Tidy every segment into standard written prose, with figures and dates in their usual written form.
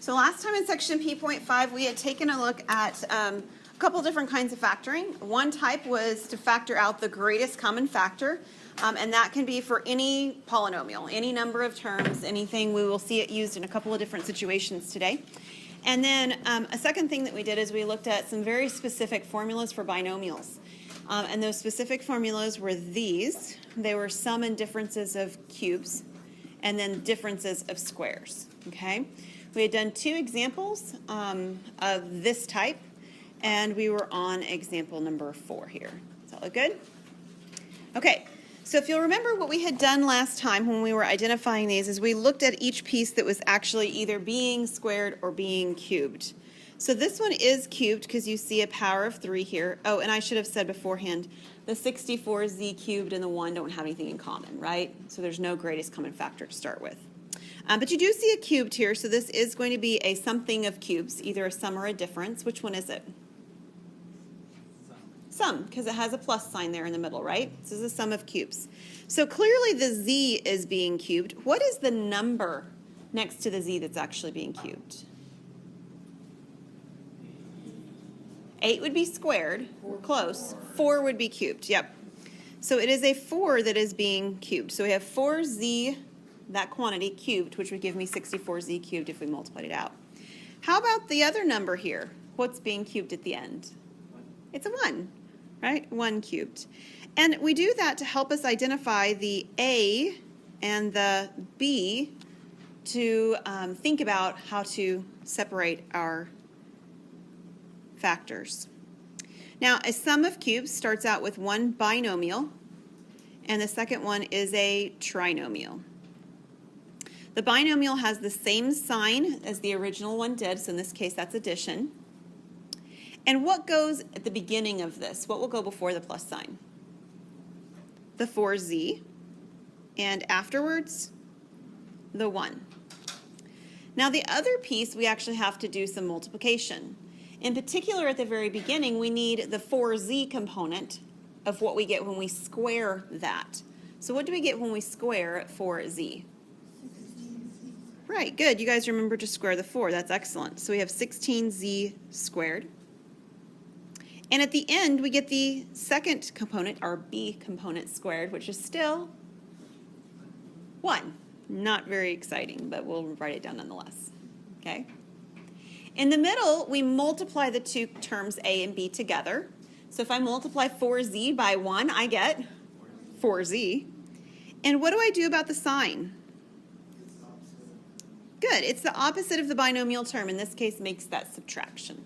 So last time in section P.5 we had taken a look at a couple different kinds of factoring. One type was to factor out the greatest common factor, and that can be for any polynomial, any number of terms, anything. We will see it used in a couple of different situations today. And then a second thing that we did is we looked at some very specific formulas for binomials. And those specific formulas were these. They were sum and differences of cubes, and then differences of squares, okay? We had done two examples of this type, and we were on example number 4 here. Does that look good? Okay, so if you'll remember what we had done last time when we were identifying these is we looked at each piece that was actually either being squared or being cubed. So this one is cubed because you see a power of 3 here. Oh, and I should have said beforehand, the 64z cubed and the 1 don't have anything in common, right? So there's no greatest common factor to start with. But you do see a cubed here, so this is going to be a something of cubes, either a sum or a difference. Which one is it? Sum, because it has a plus sign there in the middle, right? This is a sum of cubes. So clearly the z is being cubed. What is the number next to the z that's actually being cubed? 8 would be squared. We're close. 4 would be cubed. Yep. So it is a 4 that is being cubed. So we have 4z, that quantity, cubed, which would give me 64z cubed if we multiplied it out. How about the other number here? What's being cubed at the end? It's a 1, right? 1 cubed. And we do that to help us identify the a and the b to think about how to separate our factors. Now, a sum of cubes starts out with one binomial, and the second one is a trinomial. The binomial has the same sign as the original one did, so in this case that's addition. And what goes at the beginning of this? What will go before the plus sign? The 4z, and afterwards, the 1. Now the other piece, we actually have to do some multiplication. In particular, at the very beginning, we need the 4z component of what we get when we square that. So what do we get when we square 4z? Right, good. You guys remember to square the 4. That's excellent. So we have 16z squared. And at the end, we get the second component, our b component squared, which is still 1. Not very exciting, but we'll write it down nonetheless. Okay? In the middle, we multiply the two terms a and b together. So if I multiply 4z by 1, I get 4z. And what do I do about the sign? Good. It's the opposite of the binomial term. In this case, makes that subtraction.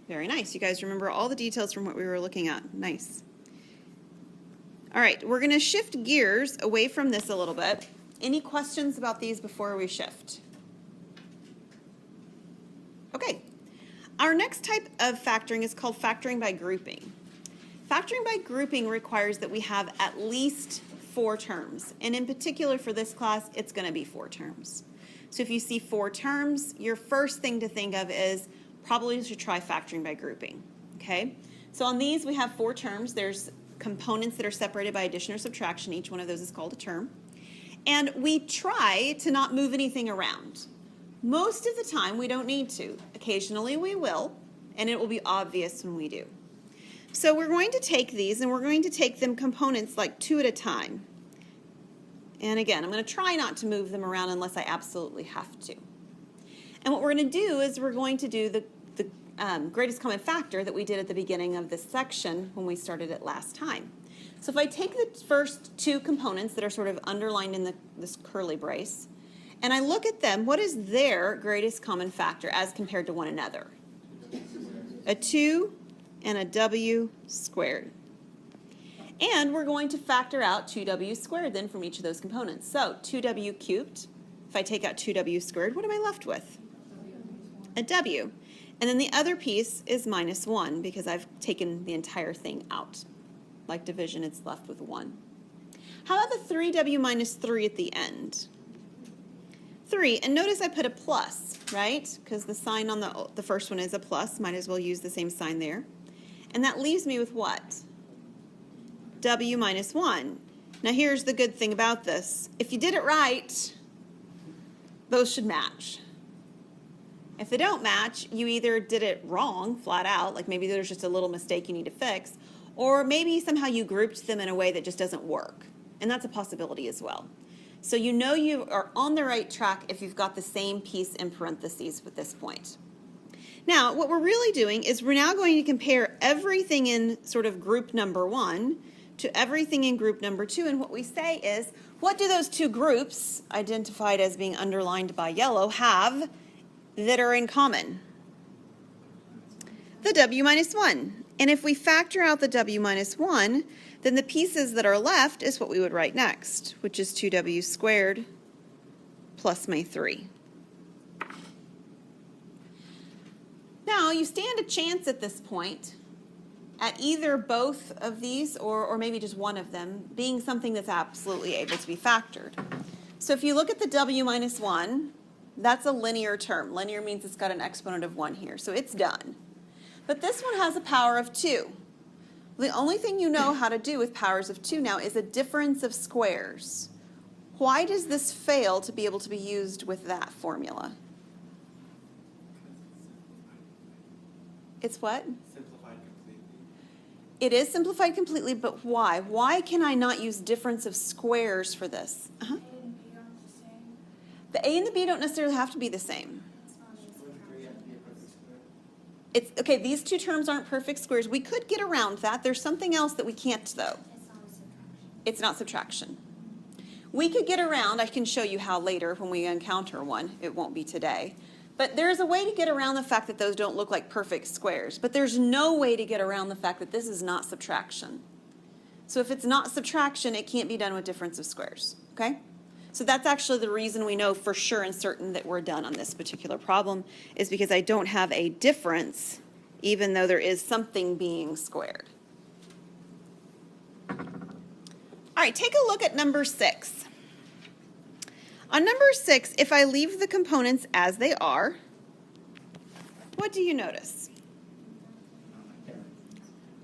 Very nice. You guys remember all the details from what we were looking at. Nice. All right, we're going to shift gears away from this a little bit. Any questions about these before we shift? Okay. Our next type of factoring is called factoring by grouping. Factoring by grouping requires that we have at least 4 terms. And in particular for this class, it's going to be 4 terms. So if you see 4 terms, your first thing to think of is probably you should try factoring by grouping. Okay? So on these, we have 4 terms. There's components that are separated by addition or subtraction. Each one of those is called a term. And we try to not move anything around. Most of the time, we don't need to. Occasionally, we will, and it will be obvious when we do. So we're going to take these, and we're going to take them components like 2 at a time. And again, I'm going to try not to move them around unless I absolutely have to. And what we're going to do is we're going to do the greatest common factor that we did at the beginning of this section when we started it last time. So if I take the first 2 components that are sort of underlined in this curly brace, and I look at them, what is their greatest common factor as compared to one another? A 2 and a w squared. And we're going to factor out 2w squared then from each of those components. So 2w cubed, if I take out 2w squared, what am I left with? A w. And then the other piece is minus 1 because I've taken the entire thing out. Like division, it's left with 1. How about the 3w minus 3 at the end? 3, and notice I put a plus, right? Because the sign on the first one is a plus. Might as well use the same sign there. And that leaves me with what? W minus 1. Now here's the good thing about this. If you did it right, those should match. If they don't match, you either did it wrong, flat out, like maybe there's just a little mistake you need to fix, or maybe somehow you grouped them in a way that just doesn't work. And that's a possibility as well. So you know you are on the right track if you've got the same piece in parentheses with this point. Now, what we're really doing is we're now going to compare everything in sort of group number 1 to everything in group number 2. And what we say is, what do those two groups, identified as being underlined by yellow, have that are in common? The w minus 1. And if we factor out the w minus 1, then the pieces that are left is what we would write next, which is 2w squared plus my 3. Now, you stand a chance at this point at either both of these or maybe just one of them being something that's absolutely able to be factored. So if you look at the w minus 1, that's a linear term. Linear means it's got an exponent of 1 here, so it's done. But this one has a power of 2. The only thing you know how to do with powers of 2 now is a difference of squares. Why does this fail to be able to be used with that formula? It's what? Simplified completely. It is simplified completely, but why? Why can I not use difference of squares for this? A and B aren't the same. The A and the B don't necessarily have to be the same. It's not in Would 3 have to be a perfect square? It's okay, these two terms aren't perfect squares. We could get around that. There's something else that we can't, though. It's not a subtraction. It's not subtraction. We could get around, I can show you how later when we encounter one. It won't be today. But there's a way to get around the fact that those don't look like perfect squares. But there's no way to get around the fact that this is not subtraction. So if it's not subtraction, it can't be done with difference of squares, okay? So that's actually the reason we know for sure and certain that we're done on this particular problem, is because I don't have a difference even though there is something being squared. All right, take a look at number 6. On number 6, if I leave the components as they are, what do you notice?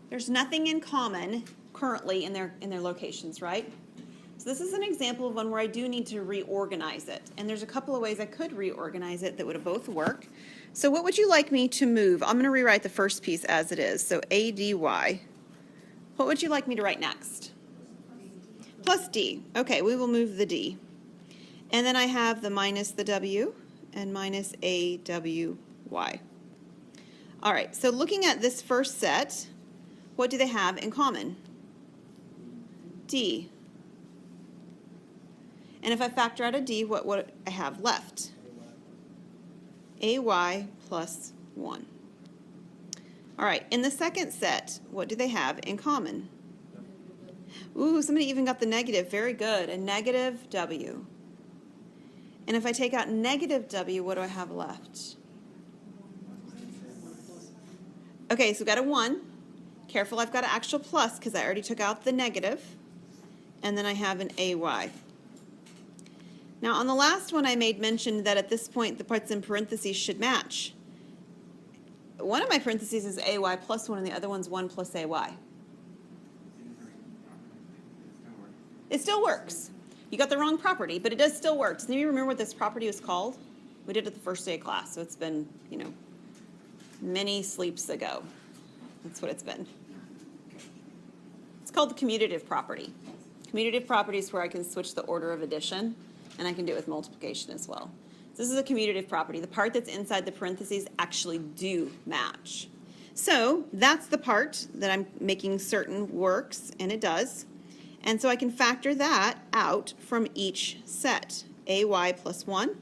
There's nothing in common currently in their locations, right? So this is an example of one where I do need to reorganize it. And there's a couple of ways I could reorganize it that would both work. So what would you like me to move? I'm going to rewrite the first piece as it is. So a dy. What would you like me to write next? Plus d. Okay, we will move the d. And then I have the minus the w and minus a w y. All right, so looking at this first set, what do they have in common? D. And if I factor out a d, what would I have left? ay plus 1. All right, in the second set, what do they have in common? Ooh, somebody even got the negative. Very good. A negative w. And if I take out negative w, what do I have left? Okay, so we've got a 1. Careful, I've got an actual plus because I already took out the negative. And then I have an ay. Now, on the last one, I made mention that at this point, the parts in parentheses should match. One of my parentheses is ay plus 1, and the other one's 1 plus ay. It still works. You got the wrong property, but it does still work. Does anybody remember what this property was called? We did it the first day of class, so it's been, many sleeps ago. That's what it's been. It's called the commutative property. Commutative property is where I can switch the order of addition, and I can do it with multiplication as well. So this is a commutative property. The part that's inside the parentheses actually do match. So that's the part that I'm making certain works, and it does. And so I can factor that out from each set. ay plus 1.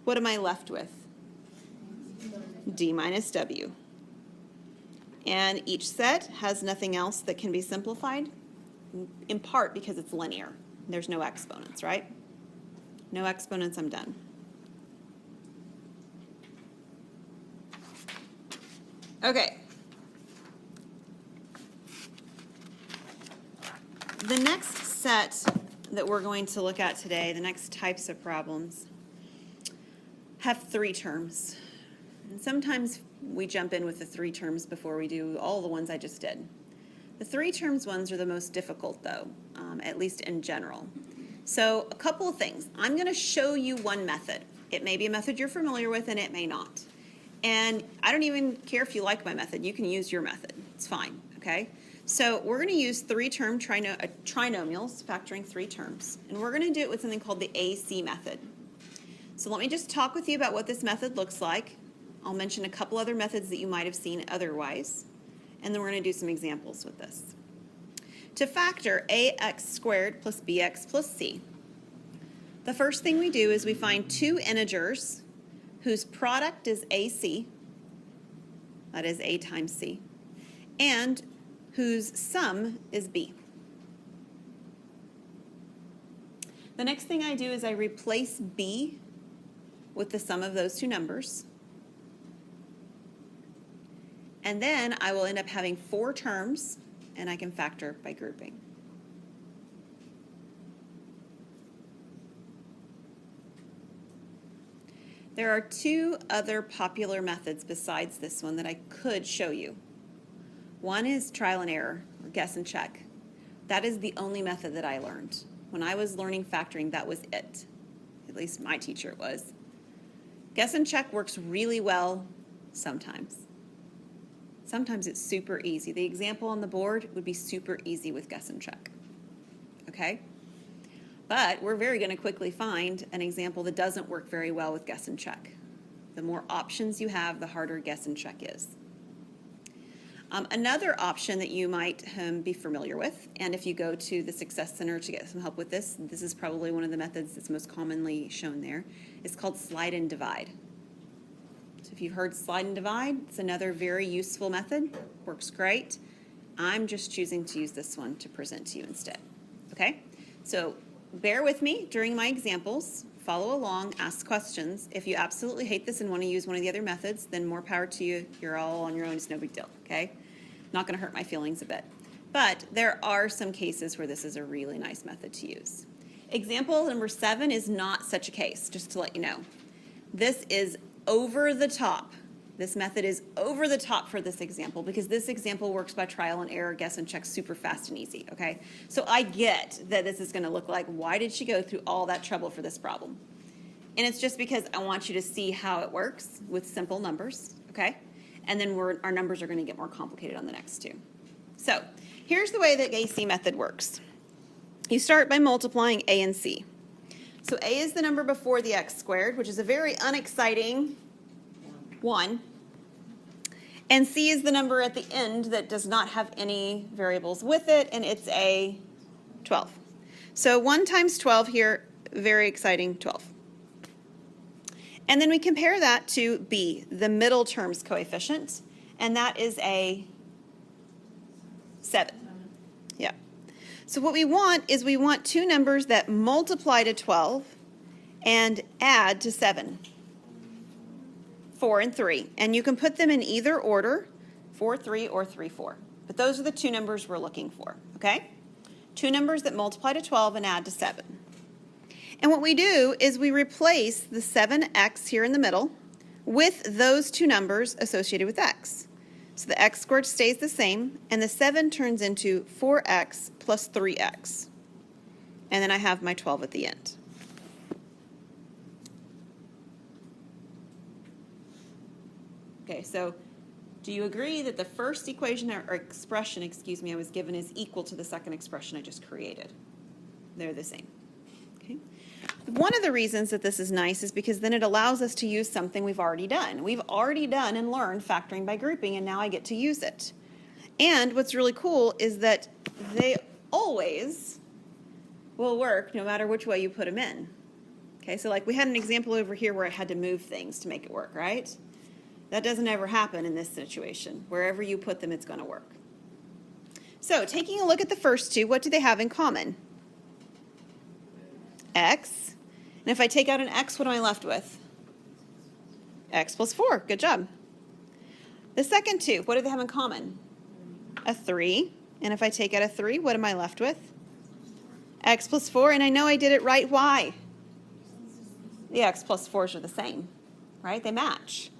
What am I left with? D minus w. And each set has nothing else that can be simplified, in part because it's linear. There's no exponents, right? No exponents, I'm done. Okay. The next set that we're going to look at today, the next types of problems, have 3 terms. And sometimes we jump in with the 3 terms before we do all the ones I just did. The 3 terms ones are the most difficult, though, at least in general. So a couple of things. I'm going to show you one method. It may be a method you're familiar with and it may not. And I don't even care if you like my method. You can use your method. It's fine, okay? So we're going to use three-term trinomials, factoring three terms. And we're going to do it with something called the AC method. So let me just talk with you about what this method looks like. I'll mention a couple other methods that you might have seen otherwise. And then we're going to do some examples with this. To factor ax squared plus bx plus c, the first thing we do is we find two integers whose product is AC, that is a times c, and whose sum is b. The next thing I do is I replace b with the sum of those two numbers. And then I will end up having four terms, and I can factor by grouping. There are two other popular methods besides this one that I could show you. One is trial and error, or guess and check. That is the only method that I learned. When I was learning factoring, that was it. At least my teacher was. Guess and check works really well sometimes. Sometimes it's super easy. The example on the board would be super easy with guess and check. Okay? But we're very going to quickly find an example that doesn't work very well with guess and check. The more options you have, the harder guess and check is. Another option that you might be familiar with, and if you go to the Success Center to get some help with this, this is probably one of the methods that's most commonly shown there, is called slide and divide. So if you've heard slide and divide, it's another very useful method. Works great. I'm just choosing to use this one to present to you instead. Okay? So bear with me during my examples. Follow along, ask questions. If you absolutely hate this and want to use one of the other methods, then more power to you. You're all on your own. It's no big deal, okay? Not going to hurt my feelings a bit. But there are some cases where this is a really nice method to use. Example number 7 is not such a case, just to let you know. This is over the top. This method is over the top for this example because this example works by trial and error, guess and check super fast and easy, okay? So I get that this is going to look like, why did she go through all that trouble for this problem? And it's just because I want you to see how it works with simple numbers, okay? And then our numbers are going to get more complicated on the next two. So here's the way the AC method works. You start by multiplying a and c. So a is the number before the x squared, which is a very unexciting 1. And c is the number at the end that does not have any variables with it, and it's a 12. So 1 times 12 here, very exciting, 12. And then we compare that to b, the middle term's coefficient, and that is a 7. Yeah. So what we want is we want two numbers that multiply to 12 and add to 7. 4 and 3. And you can put them in either order, 4, 3, or 3, 4. But those are the two numbers we're looking for, okay? Two numbers that multiply to 12 and add to 7. And what we do is we replace the 7x here in the middle with those two numbers associated with x. So the x squared stays the same, and the 7 turns into 4x plus 3x. And then I have my 12 at the end. Okay, so do you agree that the first equation or expression, I was given is equal to the second expression I just created? They're the same. Okay. One of the reasons that this is nice is because then it allows us to use something we've already done. We've already done and learned factoring by grouping, and now I get to use it. And what's really cool is that they always will work no matter which way you put them in. Okay, so like we had an example over here where I had to move things to make it work, right? That doesn't ever happen in this situation. Wherever you put them, it's going to work. So taking a look at the first two, what do they have in common? X. And if I take out an x, what am I left with? X plus 4. Good job. The second two, what do they have in common? A 3. And if I take out a 3, what am I left with? X plus 4. And I know I did it right. Why? The x plus 4s are the same, right? They match.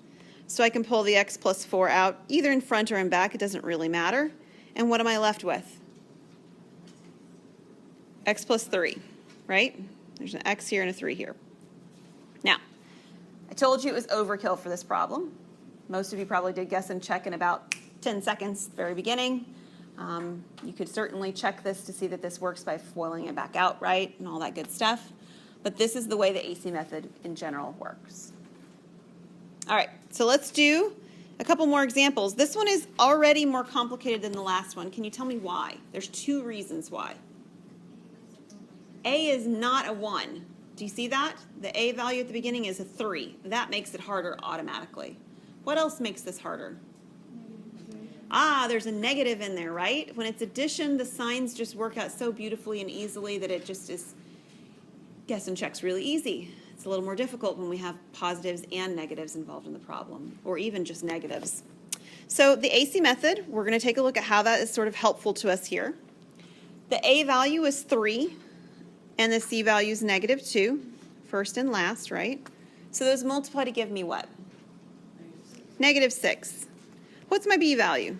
So I can pull the x plus 4 out either in front or in back. It doesn't really matter. And what am I left with? X plus 3, right? There's an x here and a 3 here. Now, told you it was overkill for this problem. Most of you probably did guess and check in about 10 seconds at the very beginning. You could certainly check this to see that this works by FOILing it back out right and all that good stuff. But this is the way the AC method in general works. All right, so let's do a couple more examples. This one is already more complicated than the last one. Can you tell me why? There's 2 reasons why. A is not a 1. Do you see that? The A value at the beginning is a 3. That makes it harder automatically. What else makes this harder? Ah, there's a negative in there, right? When it's addition, the signs just work out so beautifully and easily that it just is, guess and check's really easy. It's a little more difficult when we have positives and negatives involved in the problem, or even just negatives. So the AC method, we're going to take a look at how that is sort of helpful to us here. The A value is 3, and the C value is -2, first and last, right? So those multiply to give me what? -6. What's my B value?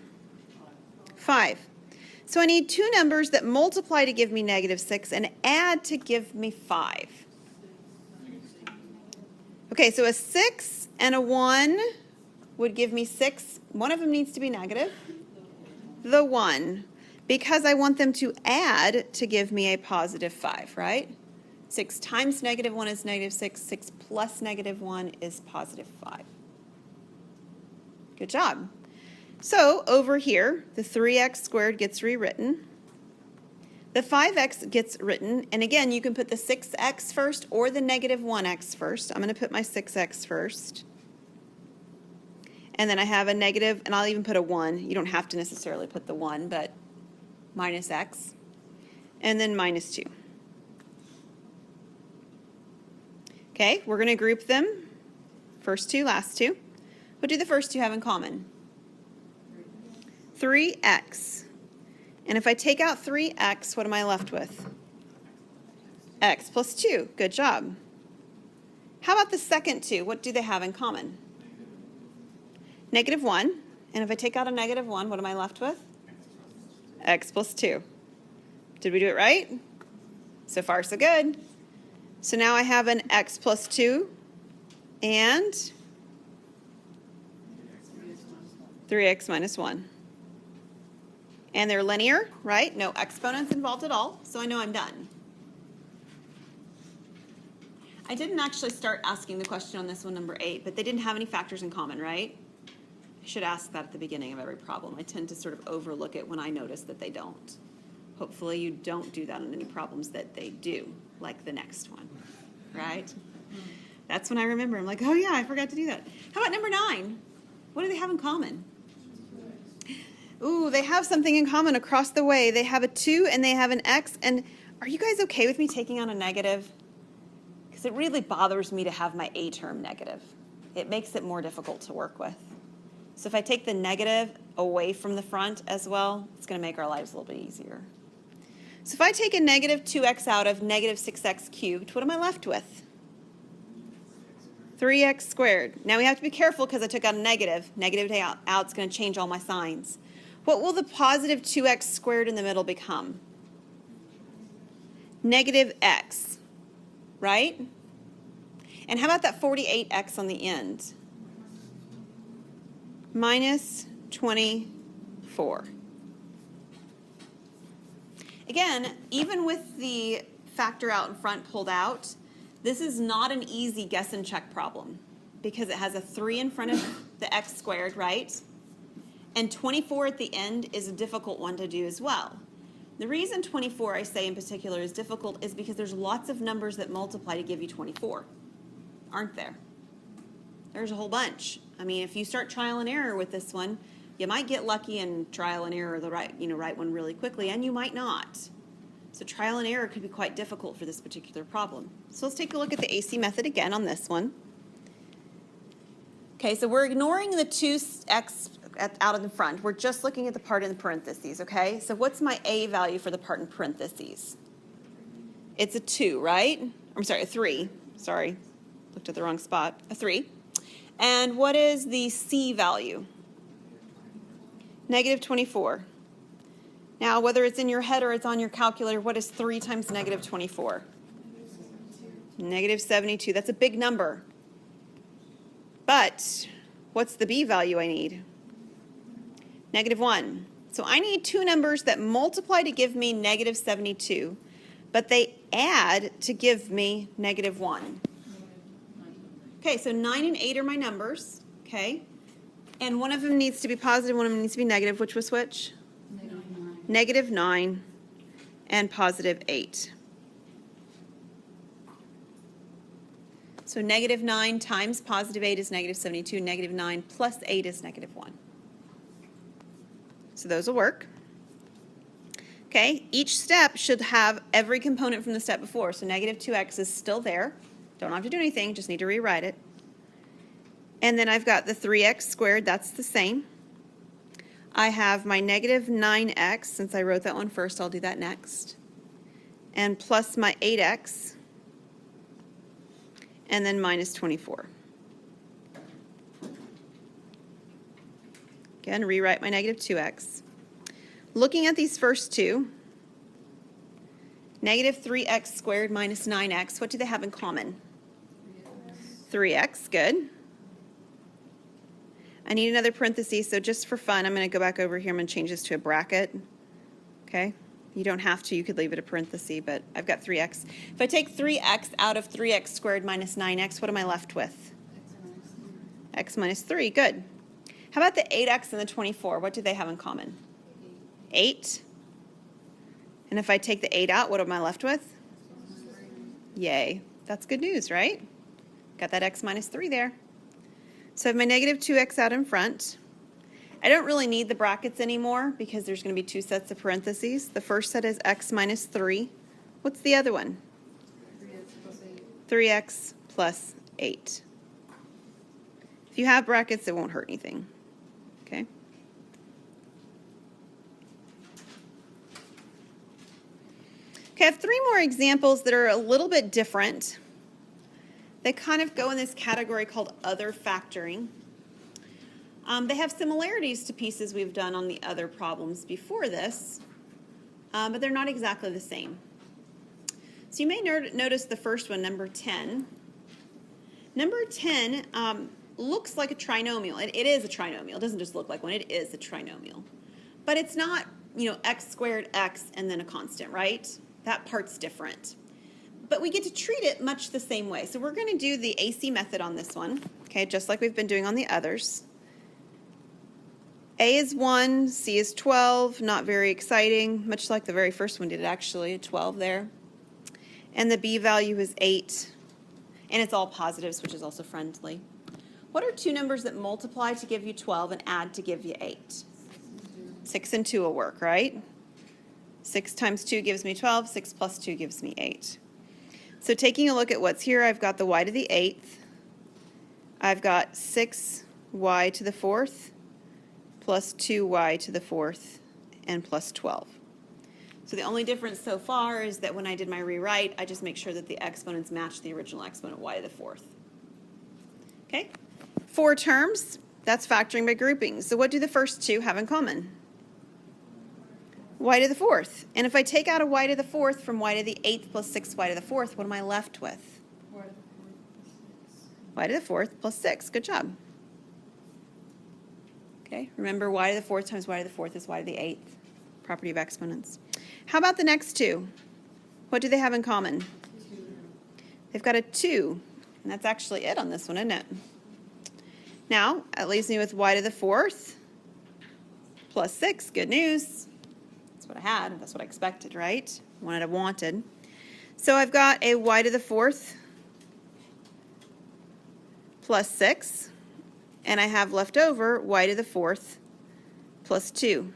5. So I need 2 numbers that multiply to give me -6 and add to give me 5. Okay, so a 6 and a 1 would give me 6. One of them needs to be negative. The 1. Because I want them to add to give me a +5, right? 6 times -1 is -6. 6 plus -1 is +5. Good job. So over here, the 3x squared gets rewritten. The 5x gets written, and again, you can put the 6x first or the -1x first. I'm going to put my 6x first. And then I have a negative, and I'll even put a 1. You don't have to necessarily put the 1, but minus x. And then -2. Okay, we're going to group them. First 2, last 2. What do the first 2 have in common? 3x. And if I take out 3x, what am I left with? X plus 2. Good job. How about the second 2? What do they have in common? -1. And if I take out a -1, what am I left with? X plus 2. Did we do it right? So far, so good. So now I have an x plus 2 and 3x minus 1. And they're linear, right? No exponents involved at all, so I know I'm done. I didn't actually start asking the question on this one, number 8, but they didn't have any factors in common, right? I should ask that at the beginning of every problem. I tend to sort of overlook it when I notice that they don't. Hopefully you don't do that on any problems that they do, like the next one, right? That's when I remember. I'm like, oh yeah, I forgot to do that. How about number 9? What do they have in common? Ooh, they have something in common across the way. They have a 2 and they have an x. And are you guys okay with me taking on a negative? Because it really bothers me to have my A term negative. It makes it more difficult to work with. So if I take the negative away from the front as well, it's going to make our lives a little bit easier. So if I take a -2x out of -6x cubed, what am I left with? 3x squared. Now we have to be careful because I took out a negative. Negative out's going to change all my signs. What will the positive 2x squared in the middle become? -x, right? And how about that 48x on the end? Minus 24. Again, even with the factor out in front pulled out, this is not an easy guess and check problem because it has a 3 in front of the x squared, right? And 24 at the end is a difficult one to do as well. The reason 24, I say in particular, is difficult is because there's lots of numbers that multiply to give you 24, aren't there? There's a whole bunch. I mean, if you start trial and error with this one, you might get lucky and trial and error the right one really quickly, and you might not. So trial and error could be quite difficult for this particular problem. So let's take a look at the AC method again on this one. Okay, so we're ignoring the 2x out in the front. We're just looking at the part in the parentheses, okay? So what's my A value for the part in parentheses? It's a 2, right? I'm sorry, a 3. Sorry, looked at the wrong spot. A 3. And what is the C value? -24. Now, whether it's in your head or it's on your calculator, what is 3 times -24? -72. That's a big number. But what's the b value I need? -1. So I need two numbers that multiply to give me -72, but they add to give me -1. Okay, so 9 and 8 are my numbers, okay? And one of them needs to be positive, one of them needs to be negative. Which was which? -9 and +8. So -9 times +8 is -72, -9 plus 8 is -1. So those will work. Okay, each step should have every component from the step before. So -2x is still there. Don't have to do anything, just need to rewrite it. And then I've got the 3x squared, that's the same. I have my -9x, since I wrote that one first, I'll do that next. And plus my 8x, and then -24. Again, rewrite my -2x. Looking at these first two, -3x squared minus 9x, what do they have in common? 3x, good. I need another parenthesis, so just for fun, I'm going to go back over here. I'm going to change this to a bracket. Okay? You don't have to. You could leave it a parenthesis, but I've got 3x. If I take 3x out of 3x squared minus 9x, what am I left with? X minus 3. Good. How about the 8x and the 24? What do they have in common? 8. And if I take the 8 out, what am I left with? Yay. That's good news, right? Got that x minus 3 there. So I have my -2x out in front. I don't really need the brackets anymore because there's going to be two sets of parentheses. The first set is x minus 3. What's the other one? 3x plus 8. If you have brackets, it won't hurt anything. Okay? Okay, I have three more examples that are a little bit different. They kind of go in this category called other factoring. They have similarities to pieces we've done on the other problems before this, but they're not exactly the same. So you may notice the first one, number 10. Number 10 looks like a trinomial. It is a trinomial. It doesn't just look like one. It is a trinomial. But it's not, x squared x and then a constant, right? That part's different. But we get to treat it much the same way. So we're going to do the AC method on this one, okay, just like we've been doing on the others. A is 1, C is 12, not very exciting, much like the very first one did actually, 12 there. And the B value is 8, and it's all positives, which is also friendly. What are two numbers that multiply to give you 12 and add to give you 8? 6 and 2 will work, right? 6 times 2 gives me 12, 6 plus 2 gives me 8. So taking a look at what's here, I've got the y to the 8th. I've got 6y to the 4th plus 2y to the 4th and plus 12. So the only difference so far is that when I did my rewrite, I just make sure that the exponents match the original exponent y to the 4th. Okay? 4 terms, that's factoring by grouping. So what do the first two have in common? Y to the 4th. And if I take out a y to the 4th from y to the 8th plus 6y to the 4th, what am I left with? Y to the 4th plus 6. Good job. Okay, remember y to the 4th times y to the 4th is y to the 8th. Property of exponents. How about the next two? What do they have in common? 2. They've got a 2. And that's actually it on this one, isn't it? Now, that leaves me with y to the 4th plus 6. Good news. That's what I had. That's what I expected, right? What I wanted. So I've got a y to the 4th plus 6, and I have left over y to the 4th plus 2.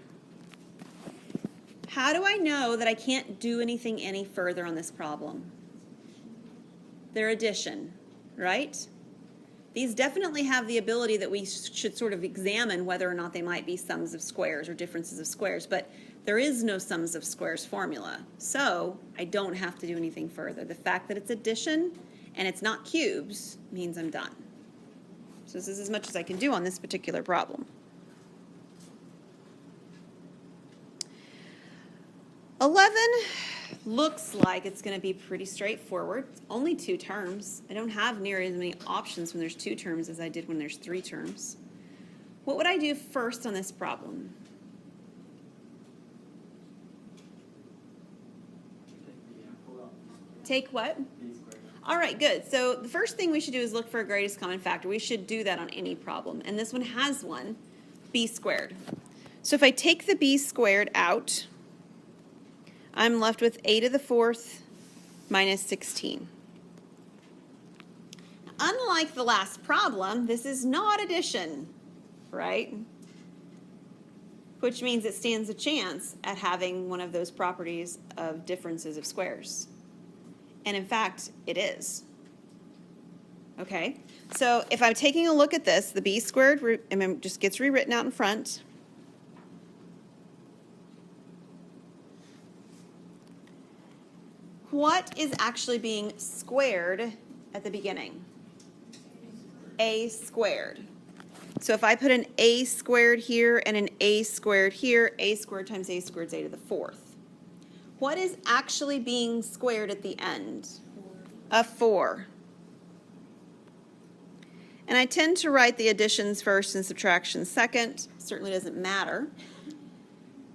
How do I know that I can't do anything any further on this problem? They're addition, right? These definitely have the ability that we should sort of examine whether or not they might be sums of squares or differences of squares, but there is no sums of squares formula, so I don't have to do anything further. The fact that it's addition and it's not cubes means I'm done. So this is as much as I can do on this particular problem. 11, looks like it's going to be pretty straightforward. It's only 2 terms. I don't have near as many options when there's 2 terms as I did when there's 3 terms. What would I do first on this problem? Take what? All right, good. So the first thing we should do is look for a greatest common factor. We should do that on any problem. And this one has one, b squared. So if I take the b squared out, I'm left with a to the 4th minus 16. Unlike the last problem, this is not addition, right? Which means it stands a chance at having one of those properties of differences of squares. And in fact, it is. Okay, so if I'm taking a look at this, the b squared just gets rewritten out in front. What is actually being squared at the beginning? A squared. So if I put an a squared here and an a squared here, a squared times a squared is a to the 4th. What is actually being squared at the end? A 4. And I tend to write the additions first and subtractions second. Certainly doesn't matter.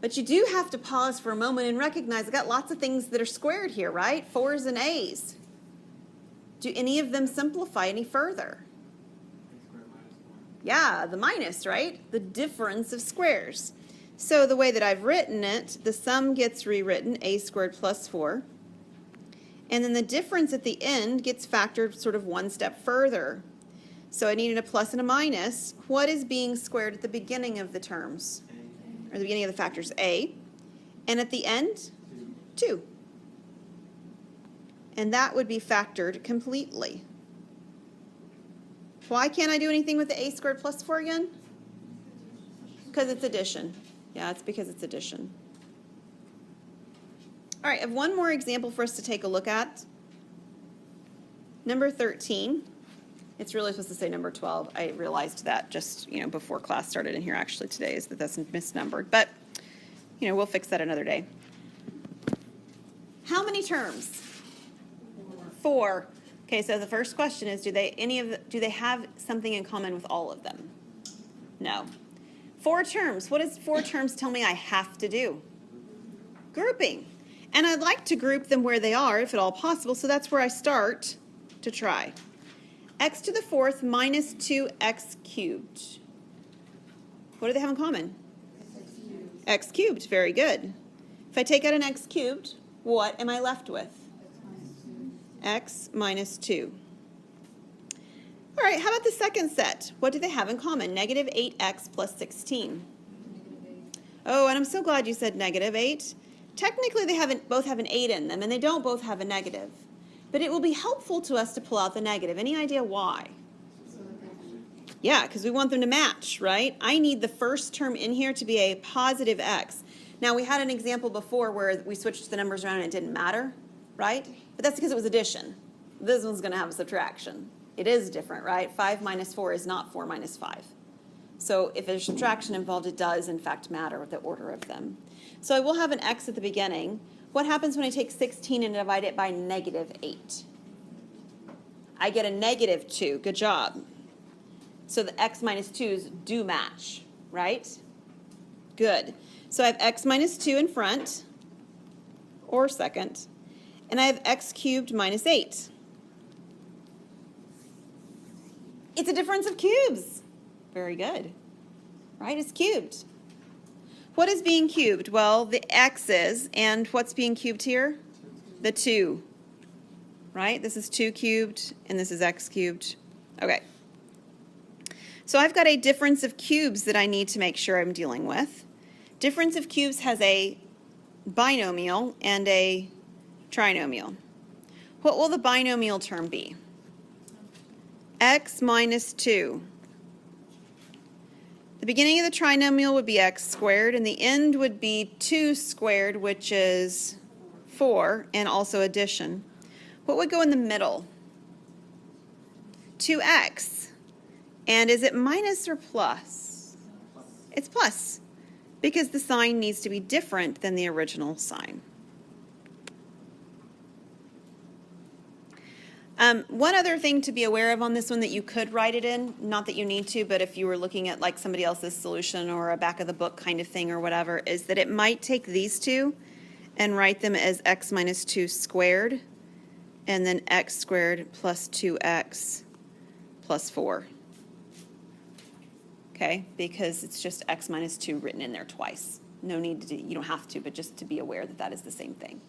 But you do have to pause for a moment and recognize I've got lots of things that are squared here, right? 4's and a's. Do any of them simplify any further? Yeah, the minus, right? The difference of squares. So the way that I've written it, the sum gets rewritten, a squared plus 4. And then the difference at the end gets factored sort of one step further. So I needed a plus and a minus. What is being squared at the beginning of the terms? Or the beginning of the factors? A. And at the end? 2. And that would be factored completely. Why can't I do anything with the a squared plus 4 again? Because it's addition. Yeah, it's because it's addition. All right, I have one more example for us to take a look at. Number 13. It's really supposed to say number 12. I realized that just, before class started in here actually today is that that's misnumbered. But, we'll fix that another day. How many terms? 4. Okay, so the first question is, do they have something in common with all of them? No. 4 terms. What does 4 terms tell me I have to do? Grouping. And I'd like to group them where they are, if at all possible, so that's where I start to try. X to the 4th minus 2x cubed. What do they have in common? X cubed. Very good. If I take out an x cubed, what am I left with? X minus 2. All right, how about the second set? What do they have in common? Negative 8x plus 16. Oh, and I'm so glad you said negative 8. Technically, they both have an 8 in them, and they don't both have a negative. But it will be helpful to us to pull out the negative. Any idea why? Yeah, because we want them to match, right? I need the first term in here to be a positive x. Now, we had an example before where we switched the numbers around and it didn't matter, right? But that's because it was addition. This one's going to have a subtraction. It is different, right? 5 minus 4 is not 4 minus 5. So if there's subtraction involved, it does, in fact, matter the order of them. So I will have an x at the beginning. What happens when I take 16 and divide it by negative 8? I get a negative 2. Good job. So the x minus 2's do match, right? Good. So I have x minus 2 in front, or second, and I have x cubed minus 8. It's a difference of cubes. Very good. Right? It's cubed. What is being cubed? Well, the x's, and what's being cubed here? The 2. Right? This is 2 cubed, and this is x cubed. Okay. So I've got a difference of cubes that I need to make sure I'm dealing with. Difference of cubes has a binomial and a trinomial. What will the binomial term be? X minus 2. The beginning of the trinomial would be x squared, and the end would be 2 squared, which is 4, and also addition. What would go in the middle? 2x. And is it minus or plus? It's plus, because the sign needs to be different than the original sign. One other thing to be aware of on this one that you could write it in, not that you need to, but if you were looking at like somebody else's solution or a back of the book kind of thing or whatever, is that it might take these two and write them as x minus 2 squared and then x squared plus 2x plus 4. Okay, because it's just x minus 2 written in there twice. No need to, you don't have to, but just to be aware that that is the same thing.